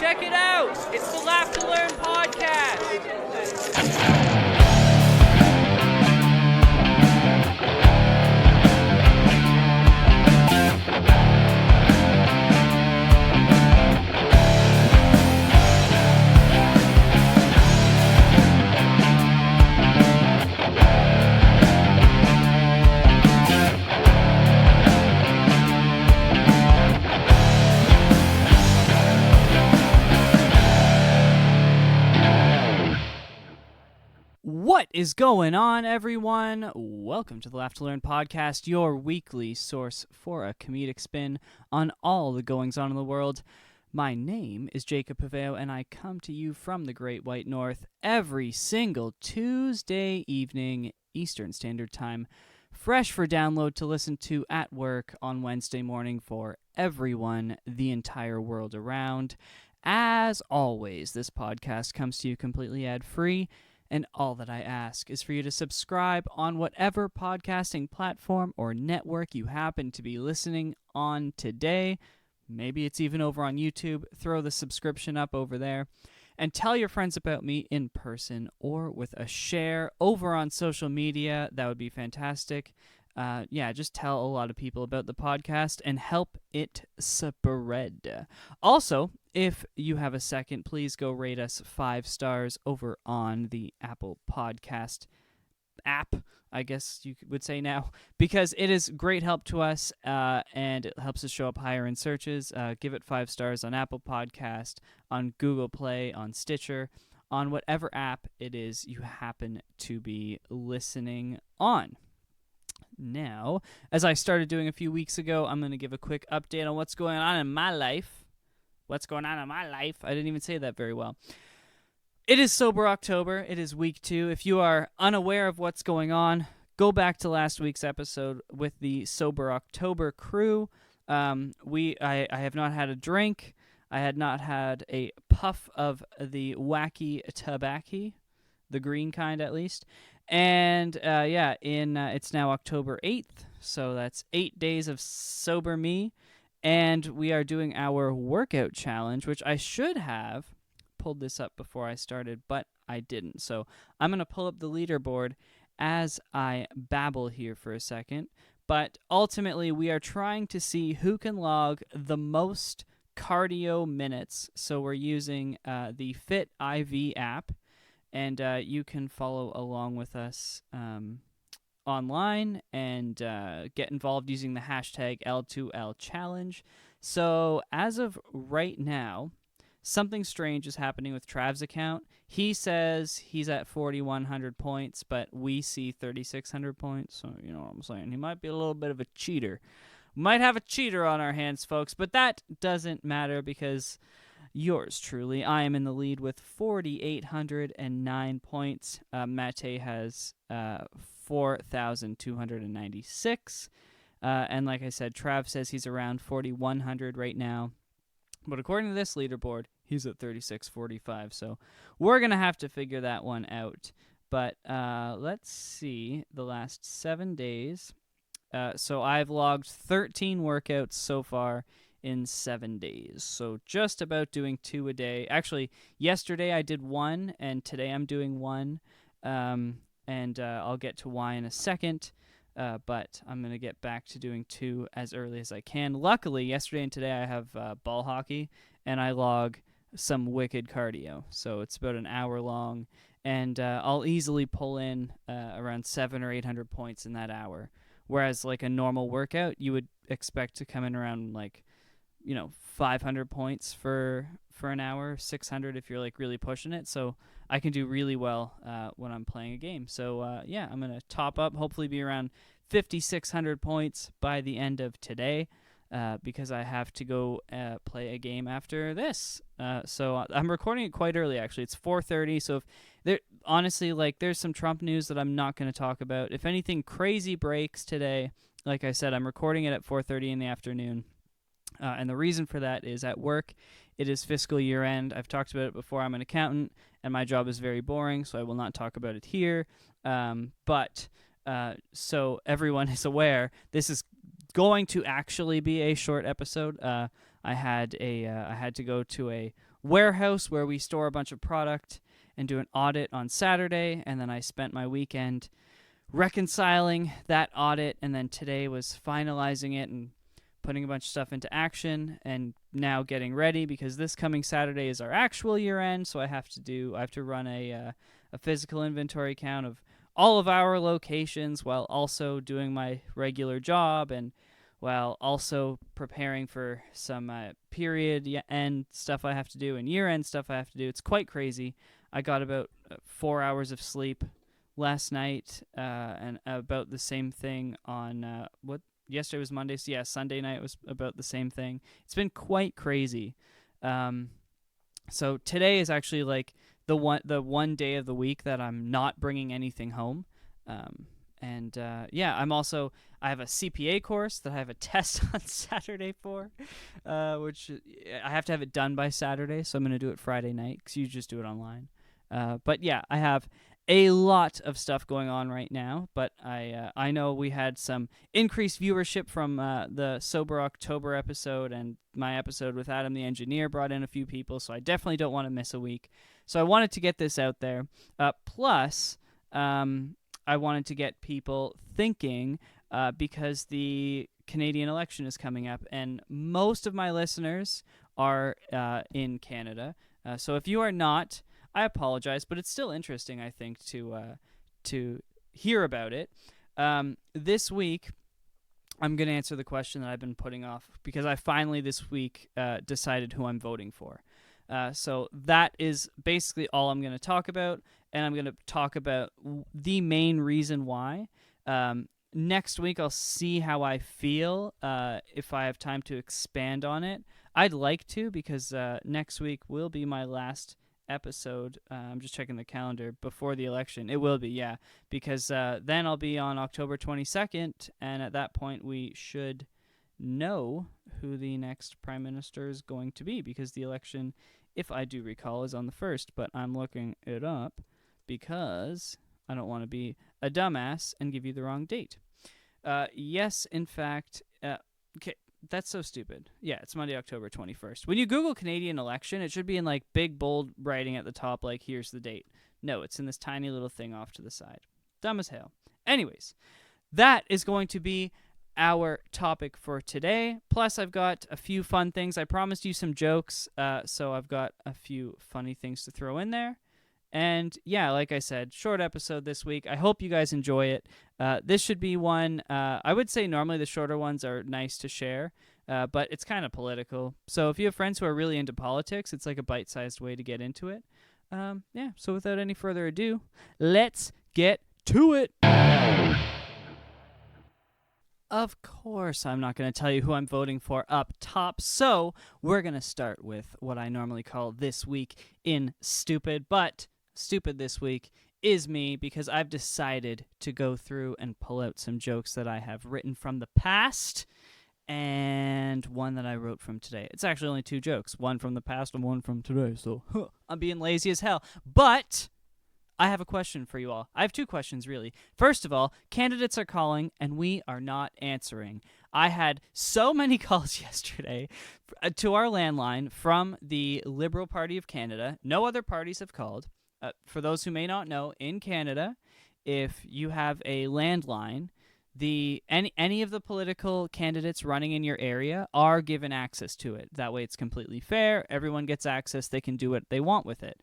Check it out. It's the Laugh to Learn podcast. What is going on, everyone? Welcome to the Laugh to Learn podcast, your weekly source for a comedic spin on all the goings-on in the world. My name is Jacob Paveo, and I come to you from the Great White North every single Tuesday evening, Eastern Standard Time, fresh for download to listen to at work on Wednesday morning for everyone the entire world around. As always, this podcast comes to you completely ad-free, and all that I ask is for you to subscribe on whatever podcasting platform or network you happen to be listening on today. Maybe it's even over on YouTube. Throw the subscription up over there. And tell your friends about me in person or with a share over on social media. That would be fantastic. Just tell a lot of people about the podcast and help it spread. Also, if you have a second, please go rate us 5 stars over on the Apple Podcast app, I guess you would say now, because it is great help to us, and it helps us show up higher in searches. Give it 5 stars on Apple Podcast, on Google Play, on Stitcher, on whatever app it is you happen to be listening on. Now, as I started doing a few weeks ago, I'm going to give a quick update on what's going on in my life. What's going on in my life? I didn't even say that very well. It is Sober October. It is week 2. If you are unaware of what's going on, go back to last week's episode with the Sober October crew. I have not had a drink. I had not had a puff of the wacky tobacco, the green kind at least. And it's now October 8th, so that's 8 days of sober me, and we are doing our workout challenge, which I should have pulled this up before I started, but I didn't. So I'm going to pull up the leaderboard as I babble here for a second, but ultimately we are trying to see who can log the most cardio minutes. So we're using the Fit IV app. And you can follow along with us online and get involved using the hashtag L2L Challenge. So as of right now, something strange is happening with Trav's account. He says he's at 4,100 points, but we see 3,600 points. So you know what I'm saying. He might be a little bit of a cheater. Might have a cheater on our hands, folks. But that doesn't matter because yours truly, I am in the lead with 4,809 points. Mate has 4,296. And like I said, Trav says he's around 4,100 right now. But according to this leaderboard, he's at 3,645. So we're going to have to figure that one out. But let's see the last 7 days. So I've logged 13 workouts so far in 7 days. So just about doing 2 a day. Actually, yesterday I did 1, and today I'm doing 1. And I'll get to why in a second. But I'm going to get back to doing 2 as early as I can. Luckily, yesterday and today I have ball hockey, and I log some wicked cardio. So it's about an hour long, and I'll easily pull in around 700 or 800 points in that hour. Whereas like a normal workout, you would expect to come in around 500 points for an hour, 600 if you're like really pushing it. So I can do really well when I'm playing a game. So I'm going to top up, hopefully be around 5,600 points by the end of today because I have to go play a game after this. So I'm recording it quite early, actually. It's 4:30, so if there's some Trump news that I'm not going to talk about. If anything crazy breaks today, like I said, I'm recording it at 4:30 in the afternoon. And the reason for that is at work, it is fiscal year end. I've talked about it before. I'm an accountant, and my job is very boring, so I will not talk about it here. So everyone is aware, this is going to actually be a short episode. I had to go to a warehouse where we store a bunch of product and do an audit on Saturday, and then I spent my weekend reconciling that audit, and then today was finalizing it and putting a bunch of stuff into action, and now getting ready because this coming Saturday is our actual year end, so I have to run a physical inventory count of all of our locations while also doing my regular job and while also preparing for some period end stuff I have to do and year end stuff I have to do. It's quite crazy. I got about 4 hours of sleep last night, and about the same thing on yesterday was Monday, so yeah, Sunday night was about the same thing. It's been quite crazy. So today is actually like the one day of the week that I'm not bringing anything home. I have a CPA course that I have a test on Saturday for, which I have to have it done by Saturday, so I'm going to do it Friday night because you just do it online. But yeah, I have a lot of stuff going on right now, but I know we had some increased viewership from the Sober October episode, and my episode with Adam the Engineer brought in a few people, so I definitely don't want to miss a week. So I wanted to get this out there. Plus, I wanted to get people thinking because the Canadian election is coming up, and most of my listeners are in Canada. So if you are not, I apologize, but it's still interesting, I think, to hear about it. This week, I'm going to answer the question that I've been putting off because I finally this week decided who I'm voting for. So that is basically all I'm going to talk about, and I'm going to talk about the main reason why. Next week, I'll see how I feel, if I have time to expand on it. I'd like to because next week will be my last episode. I'm just checking the calendar before the election. It will be, yeah, because then I'll be on October 22nd, and at that point we should know who the next prime minister is going to be, because the election, if I do recall, is on the 1st, but I'm looking it up because I don't want to be a dumbass and give you the wrong date. Yes, in fact, okay, that's so stupid. Yeah, it's Monday, October 21st. When you Google Canadian election, it should be in like big, bold writing at the top, like, here's the date. No, it's in this tiny little thing off to the side. Dumb as hell. Anyways, that is going to be our topic for today. Plus, I've got a few fun things. I promised you some jokes, so I've got a few funny things to throw in there. And yeah, like I said, short episode this week. I hope you guys enjoy it. This should be one, I would say normally the shorter ones are nice to share, but it's kind of political. So if you have friends who are really into politics, it's like a bite-sized way to get into it. Yeah, so without any further ado, let's get to it. Of course, I'm not going to tell you who I'm voting for up top, so we're going to start with what I normally call This Week in Stupid, but stupid this week is me because I've decided to go through and pull out some jokes that I have written from the past and one that I wrote from today. It's actually only 2 jokes, one from the past and one from today, so I'm being lazy as hell. But I have a question for you all. I have 2 questions, really. First of all, candidates are calling, and we are not answering. I had so many calls yesterday to our landline from the Liberal Party of Canada. No other parties have called. For those who may not know, in Canada, if you have a landline, any of the political candidates running in your area are given access to it. That way it's completely fair. Everyone gets access. They can do what they want with it.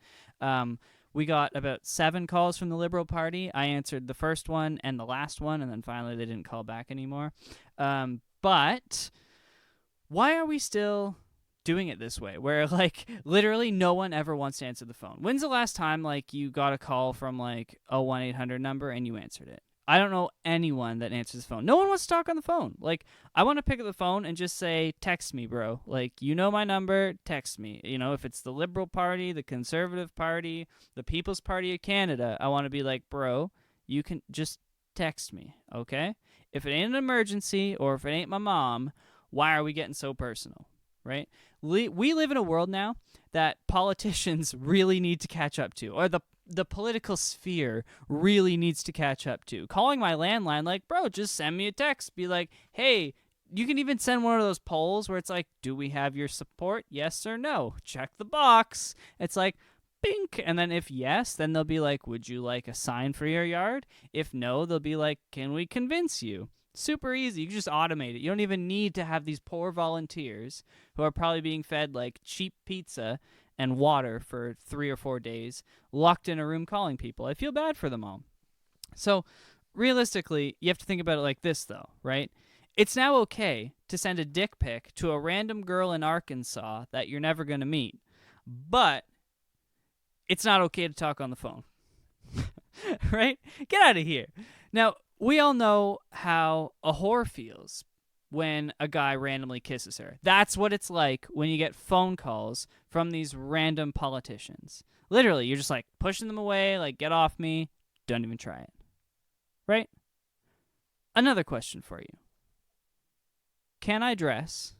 We got about 7 calls from the Liberal Party. I answered the first one and the last one, and then finally they didn't call back anymore. But why are we still doing it this way, where like literally no one ever wants to answer the phone? When's the last time like you got a call from like a 1-800 number and you answered it? I don't know anyone that answers the phone. No one wants to talk on the phone. Like, I want to pick up the phone and just say, text me, bro. Like, you know my number, text me. You know, if it's the Liberal Party, the Conservative Party, the People's Party of Canada, I want to be like, bro, you can just text me, okay? If it ain't an emergency or if it ain't my mom, why are we getting so personal, right? We live in a world now that politicians really need to catch up to, or the political sphere really needs to catch up to. Calling my landline like, bro, just send me a text. Be like, hey, you can even send one of those polls where it's like, do we have your support? Yes or no? Check the box. It's like, bink. And then if yes, then they'll be like, would you like a sign for your yard? If no, they'll be like, can we convince you? Super easy. You can just automate it. You don't even need to have these poor volunteers who are probably being fed like cheap pizza and water for 3 or 4 days, locked in a room calling people. I feel bad for them all. So realistically, you have to think about it like this, though, right? It's now okay to send a dick pic to a random girl in Arkansas that you're never going to meet, but it's not okay to talk on the phone. Right? Get out of here. Now, we all know how a whore feels when a guy randomly kisses her. That's what it's like when you get phone calls from these random politicians. Literally, you're just like pushing them away, like, get off me. Don't even try it. Right? Another question for you. Can I dress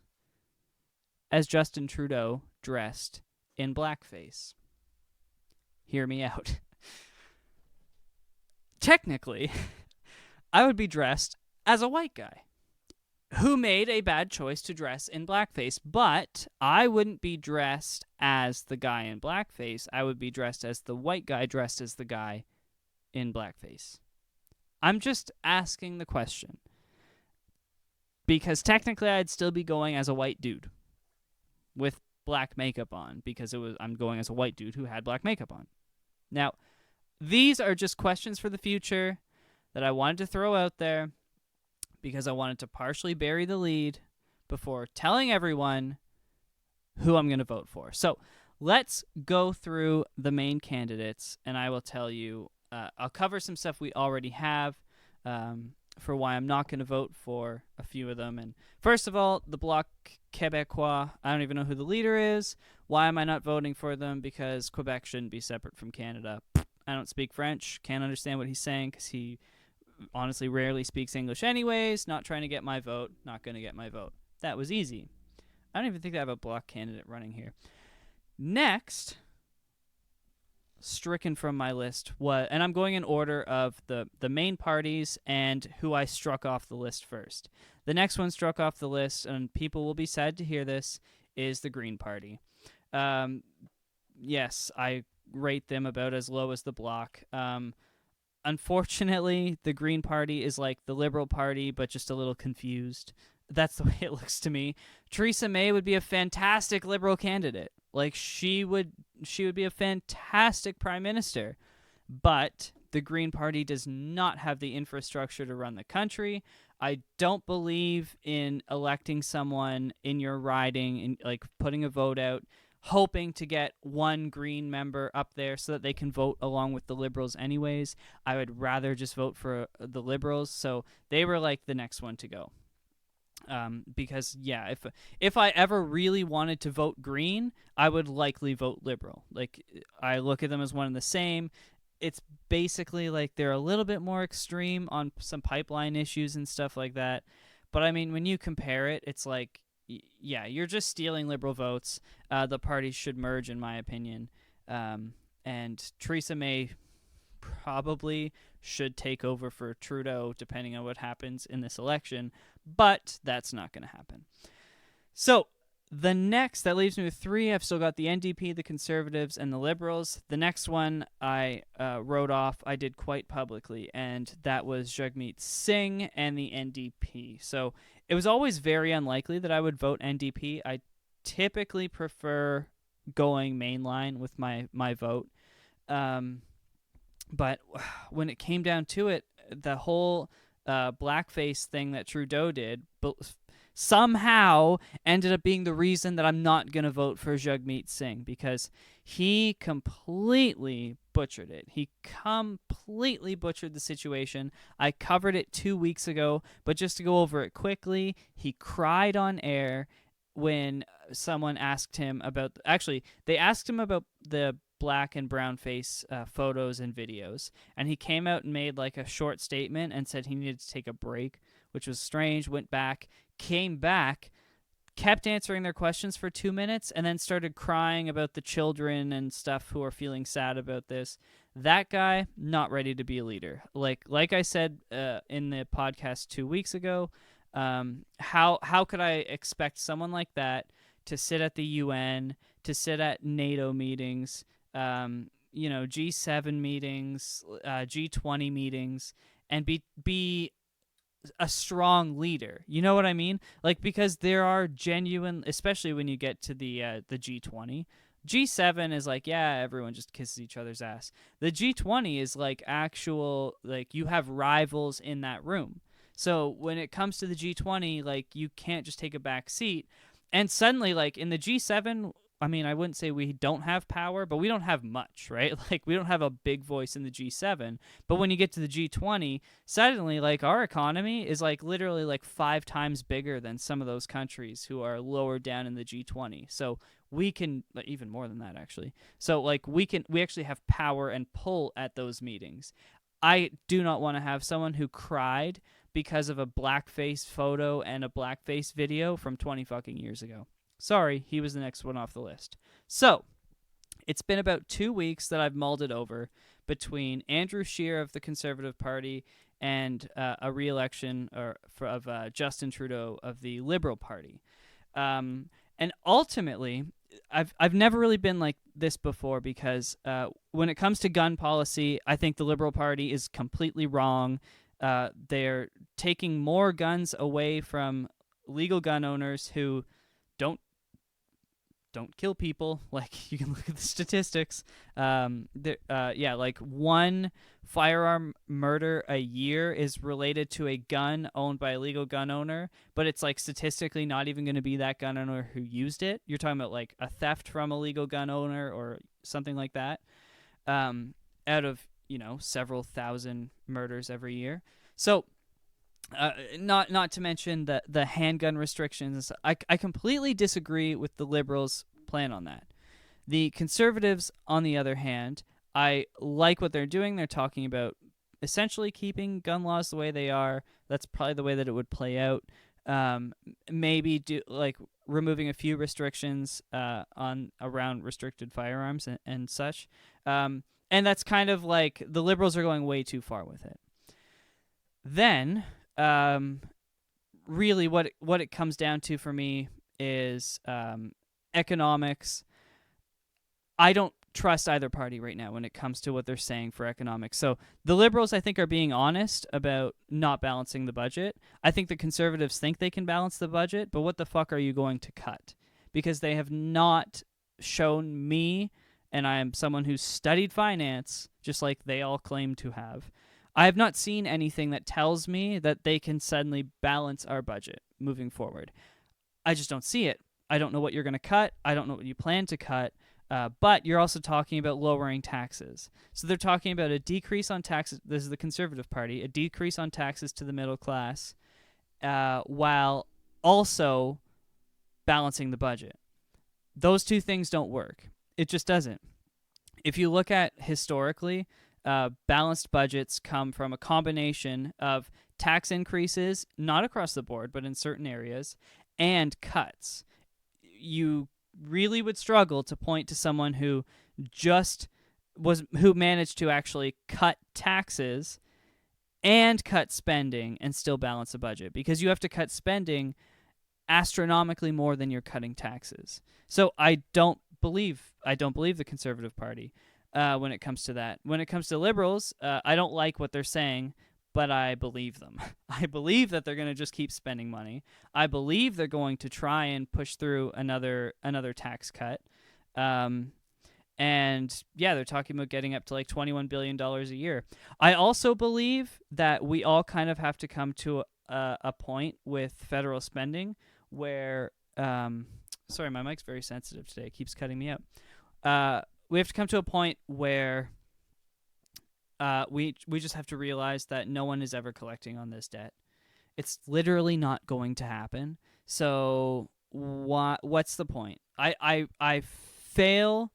as Justin Trudeau dressed in blackface? Hear me out. Technically, I would be dressed as a white guy who made a bad choice to dress in blackface, but I wouldn't be dressed as the guy in blackface. I would be dressed as the white guy dressed as the guy in blackface. I'm just asking the question, because technically I'd still be going as a white dude with black makeup on, because I'm going as a white dude who had black makeup on. Now, these are just questions for the future that I wanted to throw out there because I wanted to partially bury the lead before telling everyone who I'm going to vote for. So let's go through the main candidates, and I will tell you, I'll cover some stuff we already have for why I'm not going to vote for a few of them. And first of all, the Bloc Québécois, I don't even know who the leader is. Why am I not voting for them? Because Quebec shouldn't be separate from Canada. I don't speak French, can't understand what he's saying because he honestly rarely speaks English anyways. Not trying to get my vote, not going to get my vote. That was easy. I don't even think I have a Bloc candidate running here. Next, stricken from my list, and I'm going in order of the main parties and who I struck off the list first. The next one struck off the list, and people will be sad to hear this, is the Green Party. Yes, I rate them about as low as the Bloc. Unfortunately, the Green Party is like the Liberal Party, but just a little confused. That's the way it looks to me. Theresa May would be a fantastic Liberal candidate. Like, she would be a fantastic prime minister. But the Green Party does not have the infrastructure to run the country. I don't believe in electing someone in your riding and like putting a vote out, hoping to get one Green member up there so that they can vote along with the Liberals anyways. I would rather just vote for the Liberals. So they were like the next one to go. Because yeah, if I ever really wanted to vote Green, I would likely vote Liberal. Like, I look at them as one and the same. It's basically like they're a little bit more extreme on some pipeline issues and stuff like that. But I mean, when you compare it, it's like, yeah, you're just stealing Liberal votes. The parties should merge, in my opinion. And Theresa May probably should take over for Trudeau, depending on what happens in this election. But that's not going to happen. So the next, that leaves me with 3. I've still got the NDP, the Conservatives, and the Liberals. The next one I wrote off, I did quite publicly, and that was Jagmeet Singh and the NDP. So it was always very unlikely that I would vote NDP. I typically prefer going mainline with my vote. But when it came down to it, the whole blackface thing that Trudeau did somehow ended up being the reason that I'm not going to vote for Jagmeet Singh, because he completely butchered it. He completely butchered the situation. I covered it 2 weeks ago, but just to go over it quickly, he cried on air when someone asked him about... Actually, they asked him about the black and brown face photos and videos, and he came out and made like a short statement and said he needed to take a break, which was strange. Went back, came back, kept answering their questions for 2 minutes, and then started crying about the children and stuff who are feeling sad about this. That guy, not ready to be a leader. Like I said in the podcast 2 weeks ago, How could I expect someone like that to sit at the UN, to sit at NATO meetings, G7 meetings, G20 meetings, and be a strong leader? You know what I mean? Like, because there are genuine, especially when you get to the G20. G7 is like, yeah, everyone just kisses each other's ass. The G20 is like actual, like, you have rivals in that room. So when it comes to the G20, like, you can't just take a back seat. And suddenly, like, in the G7, I mean, I wouldn't say we don't have power, but we don't have much, right? Like, we don't have a big voice in the G7. But when you get to the G20, suddenly, like, our economy is, like, literally, like, 5 times bigger than some of those countries who are lower down in the G20. So we can, even more than that, actually. So, like, we actually have power and pull at those meetings. I do not want to have someone who cried because of a blackface photo and a blackface video from 20 fucking years ago. Sorry, he was the next one off the list. So, it's been about 2 weeks that I've mulled it over between Andrew Scheer of the Conservative Party and a re-election of Justin Trudeau of the Liberal Party. And ultimately, I've never really been like this before because when it comes to gun policy, I think the Liberal Party is completely wrong. They're taking more guns away from legal gun owners who don't kill people. Like, you can look at the statistics. Like 1 firearm murder a year is related to a gun owned by a legal gun owner, but it's like statistically not even going to be that gun owner who used it. You're talking about like a theft from a legal gun owner or something like that. Out of, several thousand murders every year. So not to mention the handgun restrictions. I completely disagree with the Liberals' plan on that. The Conservatives, on the other hand, I like what they're doing. They're talking about essentially keeping gun laws the way they are. That's probably the way that it would play out. Maybe do like removing a few restrictions around restricted firearms and such. And that's kind of like the Liberals are going way too far with it. Then, really what it comes down to for me is economics. I don't trust either party right now when it comes to what they're saying for economics. So the Liberals, I think, are being honest about not balancing the budget. I think the Conservatives think they can balance the budget, but what the fuck are you going to cut? Because they have not shown me, and I am someone who's studied finance, just like they all claim to have, I have not seen anything that tells me that they can suddenly balance our budget moving forward. I just don't see it. I don't know what you're going to cut. I don't know what you plan to cut. But you're also talking about lowering taxes. So they're talking about a decrease on taxes. This is the Conservative Party, a decrease on taxes to the middle class, while also balancing the budget. Those two things don't work. It just doesn't. If you look at historically, balanced budgets come from a combination of tax increases, not across the board, but in certain areas, and cuts. You really would struggle to point to someone who managed to actually cut taxes and cut spending and still balance a budget, because you have to cut spending astronomically more than you're cutting taxes. So I don't believe the Conservative Party when it comes to that. When it comes to Liberals, I don't like what they're saying, but I believe them. I believe that they're going to just keep spending money. I believe they're going to try and push through another tax cut. And yeah, they're talking about getting up to like $21 billion a year. I also believe that we all kind of have to come to a point with federal spending where, sorry, my mic's very sensitive today. It keeps cutting me out. We have to come to a point where we just have to realize that no one is ever collecting on this debt. It's literally not going to happen. So what's the point? I fail.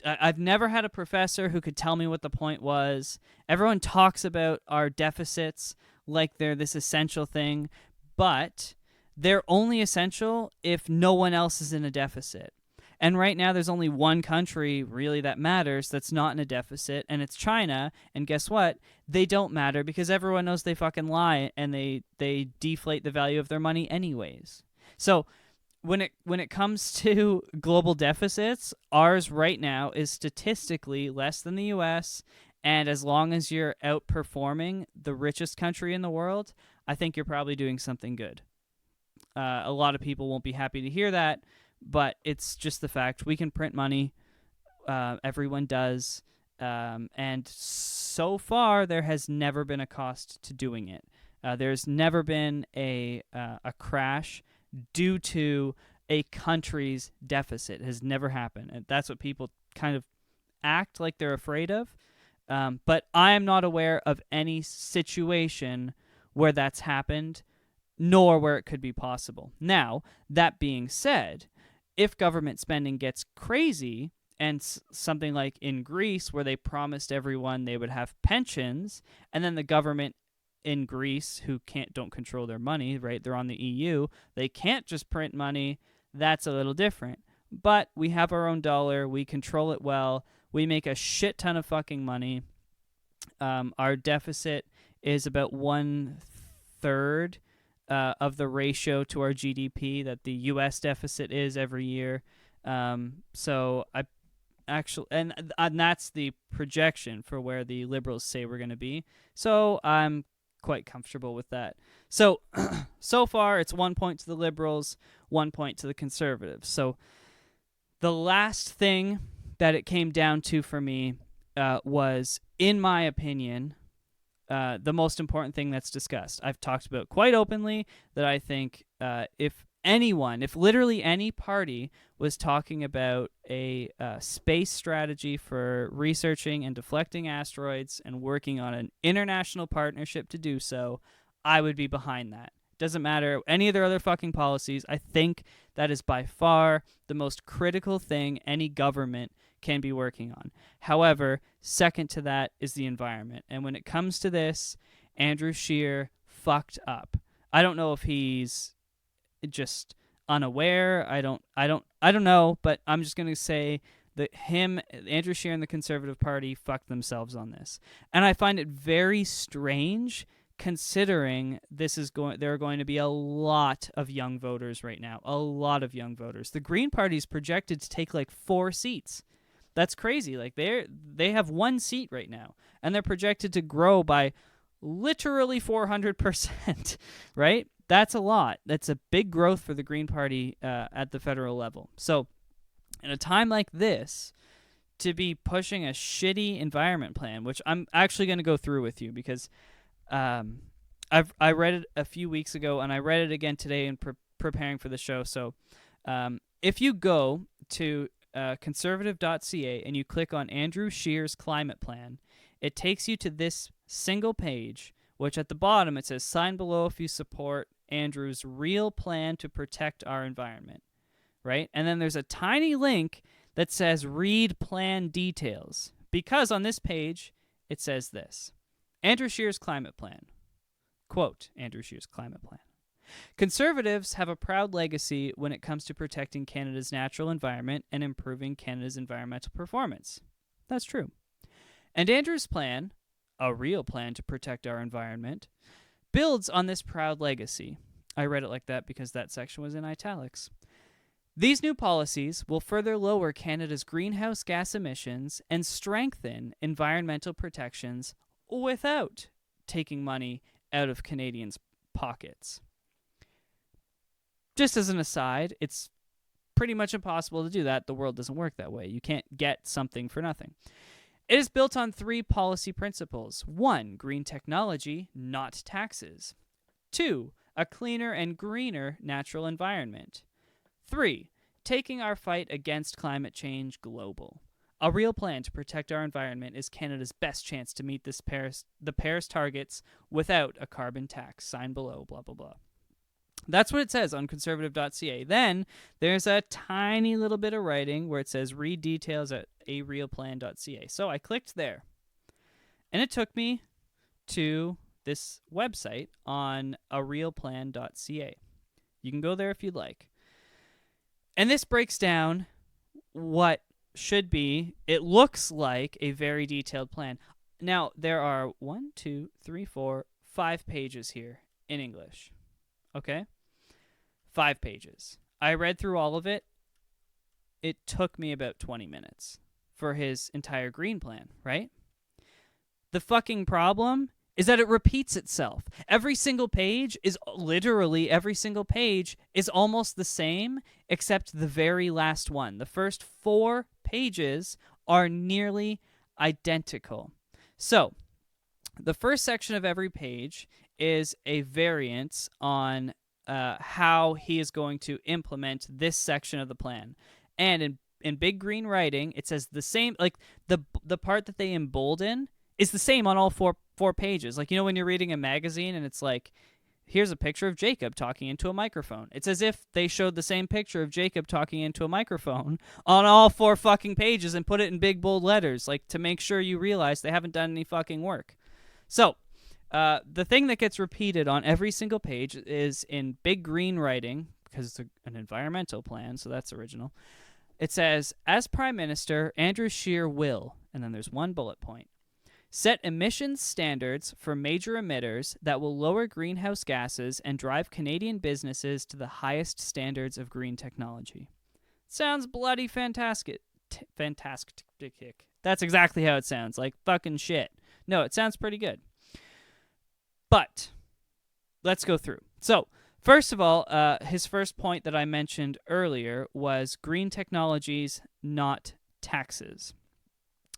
I've never had a professor who could tell me what the point was. Everyone talks about our deficits like they're this essential thing, but they're only essential if no one else is in a deficit. And right now there's only one country really that matters that's not in a deficit, and it's China. And guess what? They don't matter because everyone knows they fucking lie, and they deflate the value of their money anyways. So when it comes to global deficits, ours right now is statistically less than the US, and as long as you're outperforming the richest country in the world, I think you're probably doing something good. A lot of people won't be happy to hear that, but it's just the fact. We can print money. Everyone does. And so far, there has never been a cost to doing it. There's never been a crash due to a country's deficit. It has never happened. And that's what people kind of act like they're afraid of. But I am not aware of any situation where that's happened, nor where it could be possible. Now, that being said, if government spending gets crazy, and something like in Greece where they promised everyone they would have pensions, and then the government in Greece, who don't control their money, right? They're on the EU. They can't just print money. That's a little different. But we have our own dollar. We control it well. We make a shit ton of fucking money. Our deficit is about 1/3 of the ratio to our GDP that the U.S. deficit is every year. So I actually, and that's the projection for where the Liberals say we're going to be. So I'm quite comfortable with that. So, so far it's 1 point to the Liberals, 1 point to the Conservatives. So the last thing that it came down to for me was, in my opinion, the most important thing that's discussed. I've talked about quite openly that I think if literally any party was talking about a space strategy for researching and deflecting asteroids and working on an international partnership to do so, I would be behind that. Doesn't matter any of their other fucking policies. I think that is by far the most critical thing any government can be working on. However, second to that is the environment. And when it comes to this, Andrew Scheer fucked up. I don't know if he's just unaware. I don't know, but I'm just going to say that Andrew Scheer and the Conservative Party fucked themselves on this. And I find it very strange considering there are going to be a lot of young voters right now. A lot of young voters. The Green Party is projected to take like 4 seats. That's crazy. Like they have 1 seat right now, and they're projected to grow by literally 400%, right? That's a lot. That's a big growth for the Green Party at the federal level. So in a time like this, to be pushing a shitty environment plan, which I'm actually going to go through with you because I read it a few weeks ago, and I read it again today in preparing for the show. So if you go to conservative.ca and you click on Andrew Scheer's climate plan, it takes you to this single page, which at the bottom it says, sign below if you support Andrew's real plan to protect our environment, right? And then there's a tiny link that says read plan details, because on this page it says this: Andrew Scheer's climate plan. Quote, Andrew Scheer's climate plan. Conservatives have a proud legacy when it comes to protecting Canada's natural environment and improving Canada's environmental performance. That's true. And Andrew's plan, a real plan to protect our environment, builds on this proud legacy. I read it like that because that section was in italics. These new policies will further lower Canada's greenhouse gas emissions and strengthen environmental protections without taking money out of Canadians' pockets. Just as an aside, it's pretty much impossible to do that. The world doesn't work that way. You can't get something for nothing. It is built on 3 policy principles. 1, green technology, not taxes. 2, a cleaner and greener natural environment. 3, taking our fight against climate change global. A real plan to protect our environment is Canada's best chance to meet the Paris targets without a carbon tax. Sign below, blah, blah, blah. That's what it says on conservative.ca. Then there's a tiny little bit of writing where it says read details at arealplan.ca. So I clicked there, and it took me to this website on arealplan.ca. You can go there if you'd like. And this breaks down what should be, it looks like a very detailed plan. Now, there are 5 pages here in English. Okay? 5 pages. I read through all of it. It took me about 20 minutes for his entire green plan, right? The fucking problem is that it repeats itself. Every single page is almost the same, except the very last one. The first 4 pages are nearly identical. So, the first section of every page is a variance on how he is going to implement this section of the plan. And in big green writing, it says the same, like the part that they embolden is the same on all four pages. Like, you know, when you're reading a magazine and it's like, here's a picture of Jacob talking into a microphone. It's as if they showed the same picture of Jacob talking into a microphone on all 4 fucking pages and put it in big bold letters, like to make sure you realize they haven't done any fucking work. So, the thing that gets repeated on every single page is in big green writing, because it's an environmental plan, so that's original. It says, as Prime Minister, Andrew Scheer will, and then there's 1 bullet point, set emissions standards for major emitters that will lower greenhouse gases and drive Canadian businesses to the highest standards of green technology. Sounds bloody fantastic. Fantastic. That's exactly how it sounds, like fucking shit. No, it sounds pretty good. But let's go through. So, first of all, his first point that I mentioned earlier was green technologies, not taxes.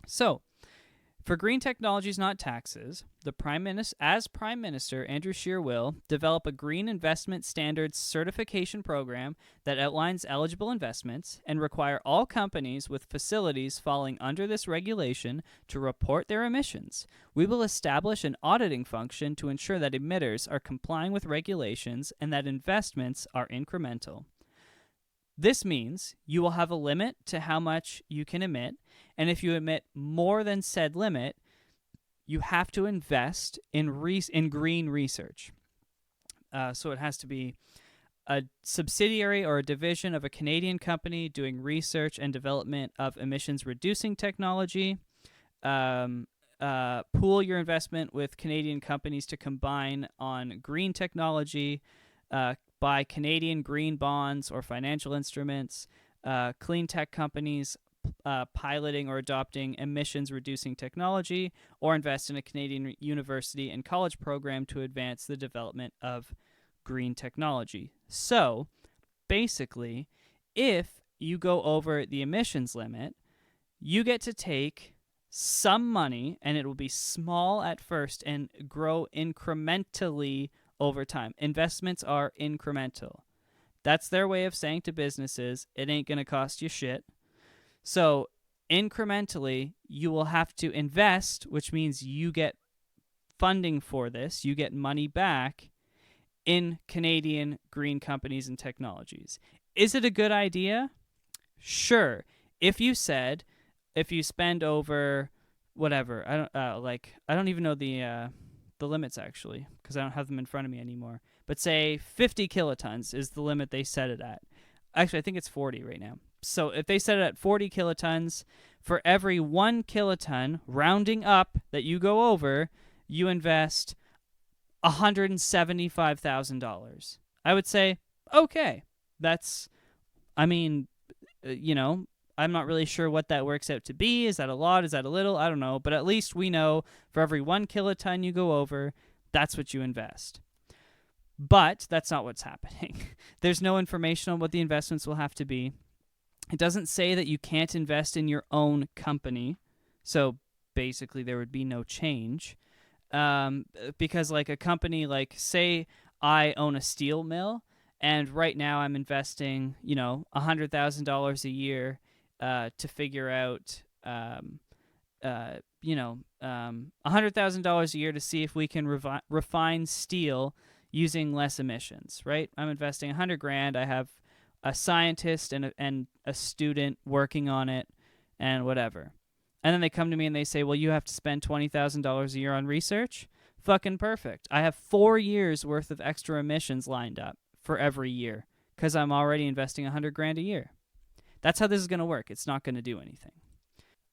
So, for green technologies, not taxes, as Prime Minister, Andrew Scheer will develop a green investment standards certification program that outlines eligible investments and require all companies with facilities falling under this regulation to report their emissions. We will establish an auditing function to ensure that emitters are complying with regulations and that investments are incremental. This means you will have a limit to how much you can emit, and if you emit more than said limit, you have to invest in green research. So it has to be a subsidiary or a division of a Canadian company doing research and development of emissions-reducing technology. Pool your investment with Canadian companies to combine on green technology. Buy Canadian green bonds or financial instruments, clean tech companies piloting or adopting emissions-reducing technology, or invest in a Canadian university and college program to advance the development of green technology. So, basically, if you go over the emissions limit, you get to take some money, and it will be small at first and grow incrementally over time. Investments are incremental. That's their way of saying to businesses, it ain't going to cost you shit. So incrementally, you will have to invest, which means you get funding for this. You get money back in Canadian green companies and technologies. Is it a good idea? Sure. If you spend over whatever, I don't even know the limits actually, because I don't have them in front of me anymore. But say 50 kilotons is the limit they set it at. Actually, I think it's 40 right now. So if they set it at 40 kilotons, for every 1 kiloton, rounding up, that you go over, you invest $175,000. I would say, okay, that's, I'm not really sure what that works out to be. Is that a lot? Is that a little? I don't know. But at least we know for every 1 kiloton you go over, that's what you invest. But that's not what's happening. There's no information on what the investments will have to be. It doesn't say that you can't invest in your own company. So basically there would be no change. Because like a company, like say I own a steel mill, and right now I'm investing, $100,000 a year to figure out, $100,000 a year to see if we can refine steel using less emissions, right? I'm investing $100,000. I have a scientist and a student working on it and whatever. And then they come to me and they say, well, you have to spend $20,000 a year on research. Fucking perfect. I have 4 years worth of extra emissions lined up for every year because I'm already investing $100,000 a year. That's how this is going to work. It's not going to do anything.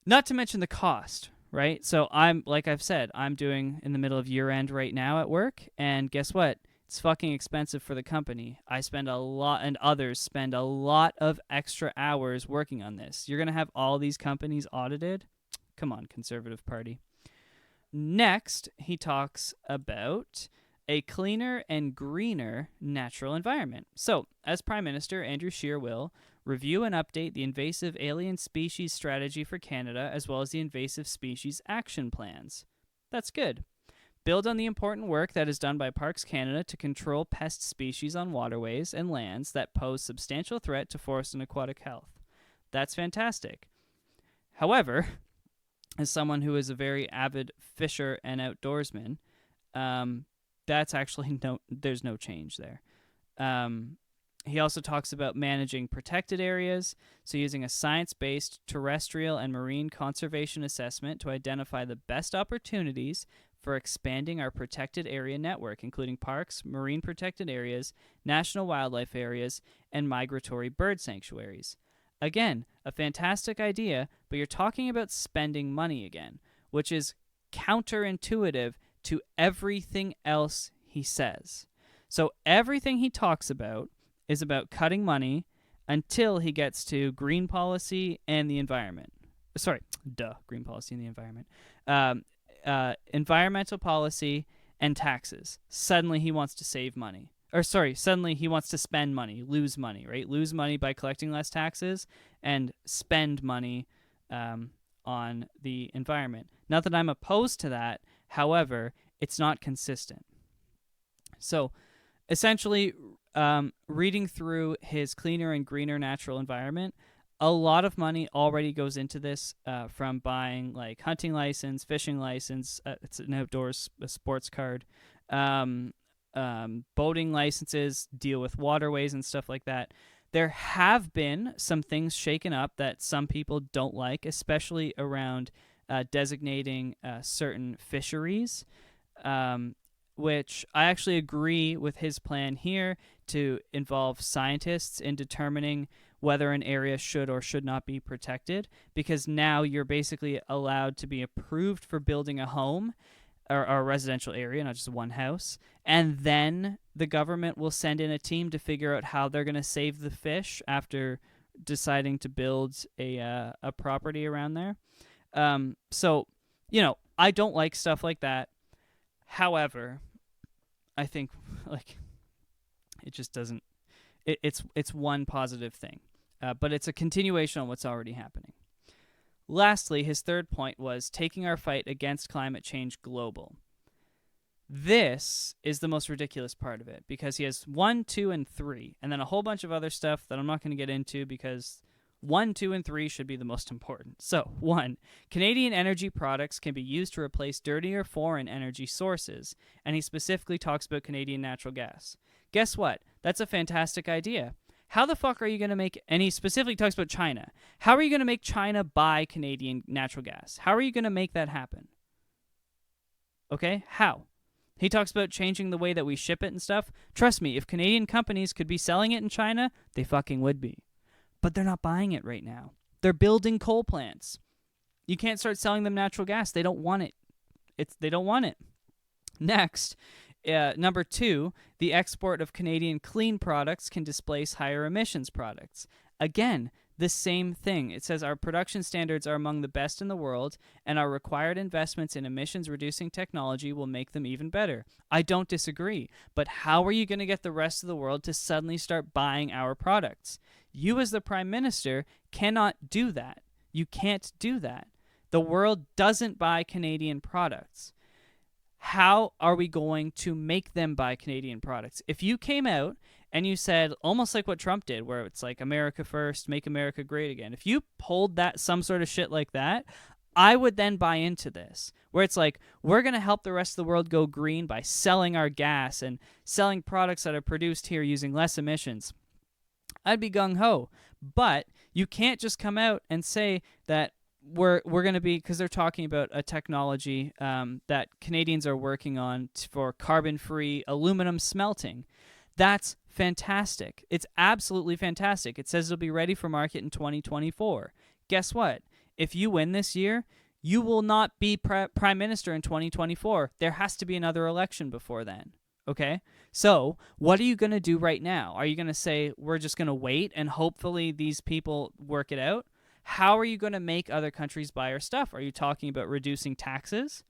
Not to mention the cost, right? So like I've said, I'm doing in the middle of year end right now at work, and guess what? It's fucking expensive for the company. I spend a lot, and others spend a lot of extra hours working on this. You're going to have all these companies audited? Come on, Conservative Party. Next, he talks about a cleaner and greener natural environment. So, as Prime Minister, Andrew Scheer will review and update the invasive alien species strategy for Canada, as well as the invasive species action plans. That's good. Build on the important work that is done by Parks Canada to control pest species on waterways and lands that pose substantial threat to forest and aquatic health. That's fantastic. However, as someone who is a very avid fisher and outdoorsman, that's actually there's no change there. He also talks about managing protected areas, so using a science-based terrestrial and marine conservation assessment to identify the best opportunities for expanding our protected area network, including parks, marine protected areas, national wildlife areas, and migratory bird sanctuaries. Again, a fantastic idea, but you're talking about spending money again, which is counterintuitive to everything else he says. So everything he talks about is about cutting money until he gets to green policy and the environment. Green policy and the environment. Environmental policy and taxes. Suddenly he wants to save money. Suddenly he wants to spend money, lose money, right? Lose money by collecting less taxes and spend money on the environment. Not that I'm opposed to that. However, it's not consistent. So essentially, reading through his cleaner and greener natural environment, a lot of money already goes into this from buying like hunting license, fishing license, it's an outdoors sports card, boating licenses, deal with waterways and stuff like that. There have been some things shaken up that some people don't like, especially around designating certain fisheries, which I actually agree with his plan here to involve scientists in determining whether an area should or should not be protected, because now you're basically allowed to be approved for building a home or a residential area, not just one house, and then the government will send in a team to figure out how they're going to save the fish after deciding to build a property around there. So, I don't like stuff like that. However, I think it just doesn't. It's one positive thing, but it's a continuation on what's already happening. Lastly, his third point was taking our fight against climate change global. This is the most ridiculous part of it, because he has 1, 2, and 3, and then a whole bunch of other stuff that I'm not going to get into because 1, 2, and 3 should be the most important. So, 1, Canadian energy products can be used to replace dirtier foreign energy sources, and he specifically talks about Canadian natural gas. Guess what? That's a fantastic idea. How the fuck are you going to make, and he specifically talks about China. How are you going to make China buy Canadian natural gas? How are you going to make that happen? Okay, how? He talks about changing the way that we ship it and stuff. Trust me, if Canadian companies could be selling it in China, they fucking would be. But they're not buying it right now. They're building coal plants. You can't start selling them natural gas. They don't want it. They don't want it. Next, number 2, the export of Canadian clean products can displace higher emissions products. Again, the same thing. It says our production standards are among the best in the world, and our required investments in emissions-reducing technology will make them even better. I don't disagree, but how are you going to get the rest of the world to suddenly start buying our products? You as the Prime Minister cannot do that. You can't do that. The world doesn't buy Canadian products. How are we going to make them buy Canadian products? If you came out and you said, almost like what Trump did, where it's like America first, make America great again. If you pulled that, some sort of shit like that, I would then buy into this, where it's like, we're going to help the rest of the world go green by selling our gas and selling products that are produced here using less emissions. I'd be gung-ho. But you can't just come out and say that we're going to be, because they're talking about a technology that Canadians are working on for carbon-free aluminum smelting. That's fantastic. It's absolutely fantastic. It says it'll be ready for market in 2024. Guess what? If you win this year, you will not be prime minister in 2024. There has to be another election before then. Okay? So, what are you going to do right now? Are you going to say, we're just going to wait and hopefully these people work it out? How are you going to make other countries buy our stuff? Are you talking about reducing taxes?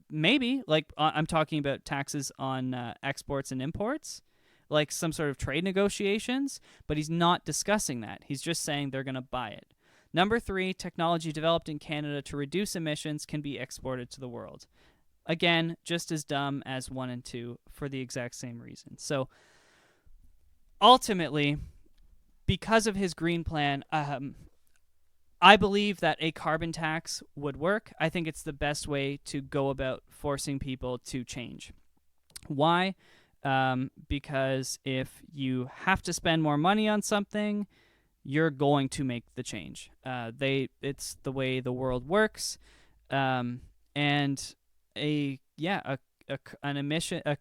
Maybe. Like, I'm talking about taxes on exports and imports, like some sort of trade negotiations, but he's not discussing that. He's just saying they're going to buy it. Number 3, technology developed in Canada to reduce emissions can be exported to the world. Again, just as dumb as 1 and 2 for the exact same reason. So ultimately, because of his green plan, I believe that a carbon tax would work. I think it's the best way to go about forcing people to change. Why? Because if you have to spend more money on something, you're going to make the change. It's the way the world works. And a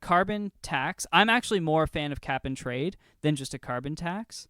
carbon tax. I'm actually more a fan of cap and trade than just a carbon tax,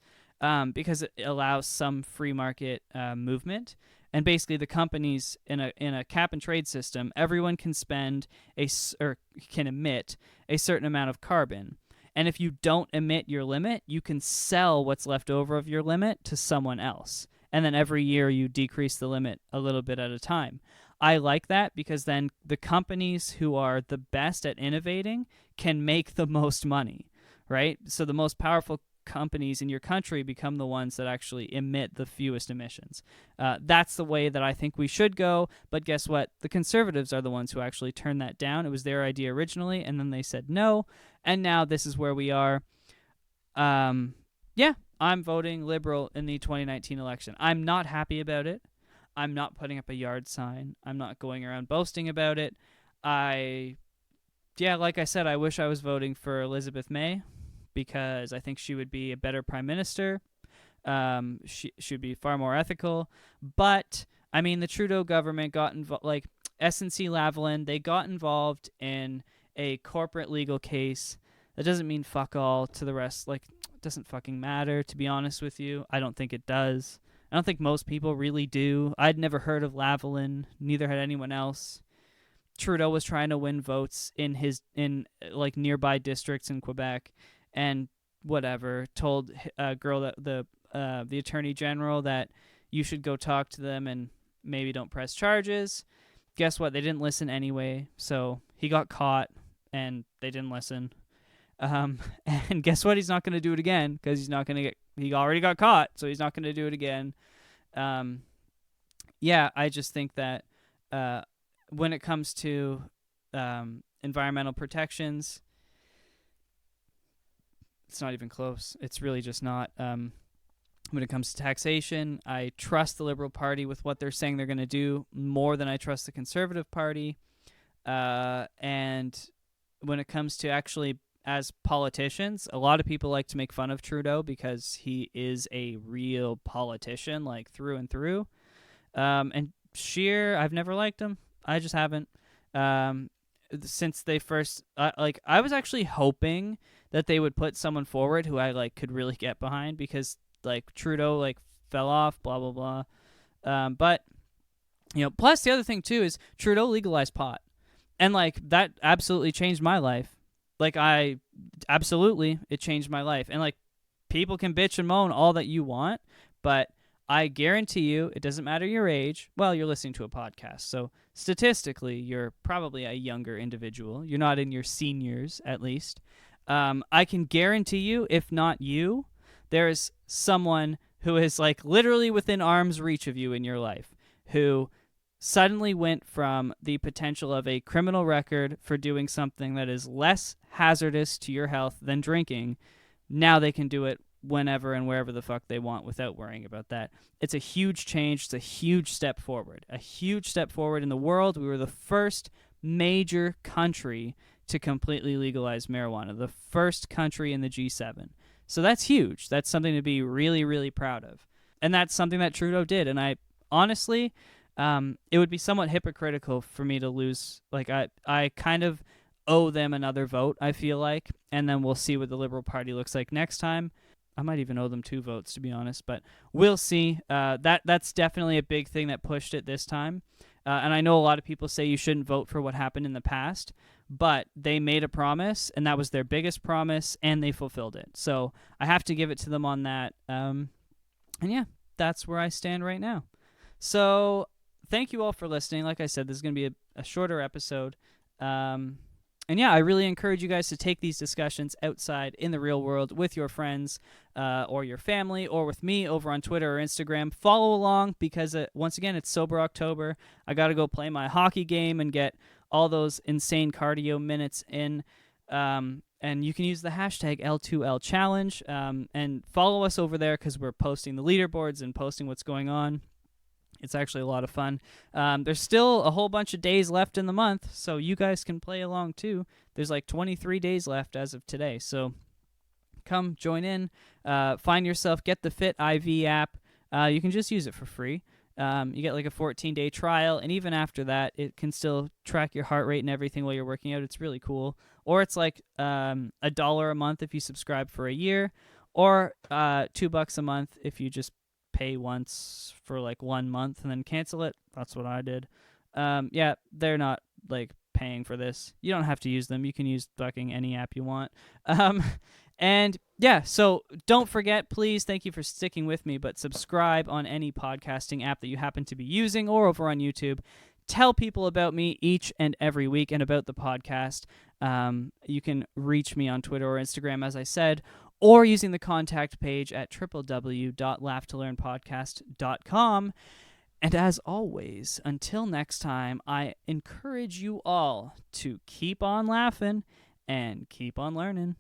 because it allows some free market movement. And basically, the companies in a cap and trade system, everyone can can emit a certain amount of carbon. And if you don't emit your limit, you can sell what's left over of your limit to someone else. And then every year you decrease the limit a little bit at a time. I like that because then the companies who are the best at innovating can make the most money, right? So the most powerful companies in your country become the ones that actually emit the fewest emissions. That's the way that I think we should go. But guess what? The Conservatives are the ones who actually turned that down. It was their idea originally, and then they said no. And now this is where we are. I'm voting Liberal in the 2019 election. I'm not happy about it. I'm not putting up a yard sign. I'm not going around boasting about it. Like I said, I wish I was voting for Elizabeth May because I think she would be a better prime minister. She should be far more ethical. But, I mean, the Trudeau government got involved, like SNC-Lavalin, they got involved in a corporate legal case. That doesn't mean fuck all to the rest. Like, it doesn't fucking matter, to be honest with you. I don't think it does. I don't think most people really do. I'd never heard of Lavalin. Neither had anyone else. Trudeau was trying to win votes in nearby districts in Quebec, and whatever, told a girl that the attorney general that you should go talk to them and maybe don't press charges. Guess what? They didn't listen anyway, so he got caught, and they didn't listen. And guess what? He's not going to do it again because he already got caught, so he's not going to do it again. I just think that when it comes to environmental protections, it's not even close. It's really just not. When it comes to taxation, I trust the Liberal Party with what they're saying they're going to do more than I trust the Conservative Party. And when it comes to actually as politicians, a lot of people like to make fun of Trudeau because he is a real politician, like through and through. And Scheer, I've never liked him. I just haven't. Since they first, I was actually hoping that they would put someone forward who I could really get behind because Trudeau fell off, blah blah blah. But plus the other thing too is Trudeau legalized pot, and that absolutely changed my life. It changed my life. And people can bitch and moan all that you want, but I guarantee you, it doesn't matter your age. Well, you're listening to a podcast, so statistically, you're probably a younger individual. You're not in your seniors, at least. I can guarantee you, if not you, there is someone who is literally within arm's reach of you in your life who suddenly went from the potential of a criminal record for doing something that is less hazardous to your health than drinking. Now they can do it whenever and wherever the fuck they want without worrying about that. It's a huge change. It's a huge step forward. A huge step forward in the world. We were the first major country to completely legalize marijuana. The first country in the G7. So that's huge. That's something to be really, really proud of. And that's something that Trudeau did. And I honestly, it would be somewhat hypocritical for me to lose. I kind of owe them another vote, I feel like, and then we'll see what the Liberal Party looks like next time. I might even owe them 2 votes, to be honest, but we'll see. That's definitely a big thing that pushed it this time. And I know a lot of people say you shouldn't vote for what happened in the past, but they made a promise, and that was their biggest promise, and they fulfilled it. So I have to give it to them on that. And yeah, that's where I stand right now. So thank you all for listening. Like I said, this is going to be a shorter episode. And yeah, I really encourage you guys to take these discussions outside in the real world with your friends or your family or with me over on Twitter or Instagram. Follow along because, once again, it's Sober October. I got to go play my hockey game and get all those insane cardio minutes in. And you can use the hashtag L2L Challenge and follow us over there because we're posting the leaderboards and posting what's going on. It's actually a lot of fun. There's still a whole bunch of days left in the month, so you guys can play along too. There's like 23 days left as of today, so come join in. Find yourself, get the Fit IV app. You can just use it for free. You get like a 14-day trial, and even after that, it can still track your heart rate and everything while you're working out. It's really cool. Or it's like $1 a month if you subscribe for a year, or $2 a month if you just pay once for like 1 month and then cancel it. That's what I did. Yeah, they're not like paying for this. You don't have to use them. You can use fucking any app you want. And yeah, so don't forget, please, thank you for sticking with me, but subscribe on any podcasting app that you happen to be using or over on YouTube. Tell people about me each and every week and about the podcast. You can reach me on Twitter or Instagram, as I said, or using the contact page at www.laughtolearnpodcast.com. And as always, until next time, I encourage you all to keep on laughing and keep on learning.